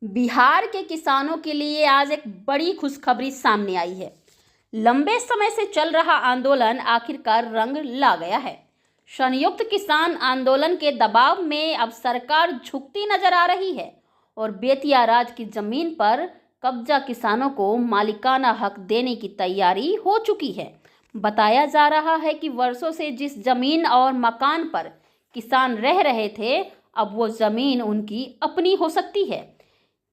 बिहार के किसानों के लिए आज एक बड़ी खुशखबरी सामने आई है। लंबे समय से चल रहा आंदोलन आखिरकार रंग ला गया है। संयुक्त किसान आंदोलन के दबाव में अब सरकार झुकती नजर आ रही है और बेतिया राज की जमीन पर कब्जा किसानों को मालिकाना हक देने की तैयारी हो चुकी है। बताया जा रहा है कि वर्षों से जिस जमीन और मकान पर किसान रह रहे थे, अब वो जमीन उनकी अपनी हो सकती है।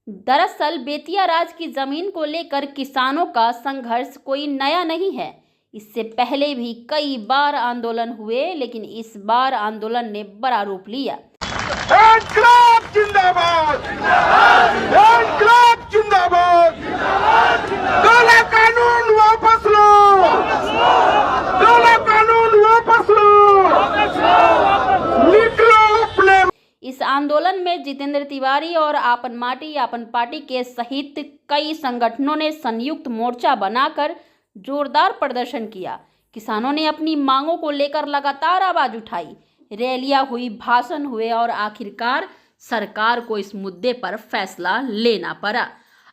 दरअसल बेतिया राज की जमीन को लेकर किसानों का संघर्ष कोई नया नहीं है। इससे पहले भी कई बार आंदोलन हुए, लेकिन इस बार आंदोलन ने बड़ा रूप लिया। इनकलाब जिंदाबाद, इनकलाब जिंदाबाद, काला कानून वापस लो, काला कानून वापस लो, निकलो अपने। इस आंदोलन में जितेंद्र तिवारी और आपन माटी आपन पार्टी के सहित कई संगठनों ने संयुक्त मोर्चा बनाकर जोरदार प्रदर्शन किया। किसानों ने अपनी मांगों को लेकर लगातार आवाज उठाई, रैलियां हुई, भाषण हुए और आखिरकार सरकार को इस मुद्दे पर फैसला लेना पड़ा।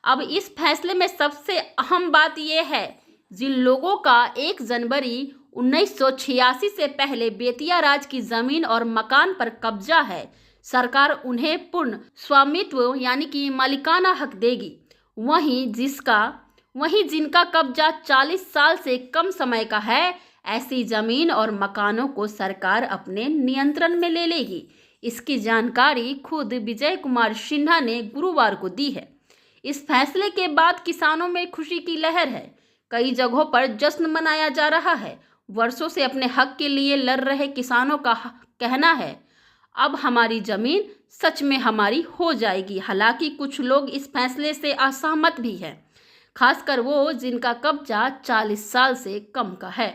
अब इस फैसले में सबसे अहम बात यह है, जिन लोगों का 1 जनवरी 1986 से पहले बेतिया राज की जमीन और मकान पर कब्जा है, सरकार उन्हें पूर्ण स्वामित्व यानी कि मालिकाना हक देगी। वहीं जिनका कब्जा 40 साल से कम समय का है, ऐसी जमीन और मकानों को सरकार अपने नियंत्रण में ले लेगी। इसकी जानकारी खुद विजय कुमार सिन्हा ने गुरुवार को दी है। इस फैसले के बाद किसानों में खुशी की लहर है। कई जगहों पर जश्न मनाया जा रहा है। वर्षों से अपने हक के लिए लड़ रहे किसानों का कहना है, अब हमारी जमीन सच में हमारी हो जाएगी। हालांकि कुछ लोग इस फैसले से असहमत भी हैं, खासकर वो जिनका कब्जा 40 साल से कम का है।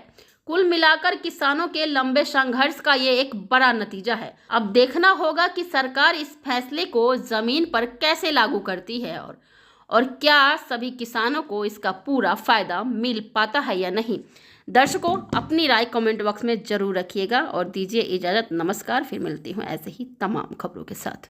कुल मिलाकर किसानों के लंबे संघर्ष का ये एक बड़ा नतीजा है। अब देखना होगा कि सरकार इस फैसले को जमीन पर कैसे लागू करती है और क्या सभी किसानों को इसका पूरा फायदा मिल पाता है या नहीं। दर्शकों, अपनी राय कमेंट बॉक्स में जरूर रखिएगा और दीजिए इजाजत। नमस्कार, फिर मिलती हूँ ऐसे ही तमाम खबरों के साथ।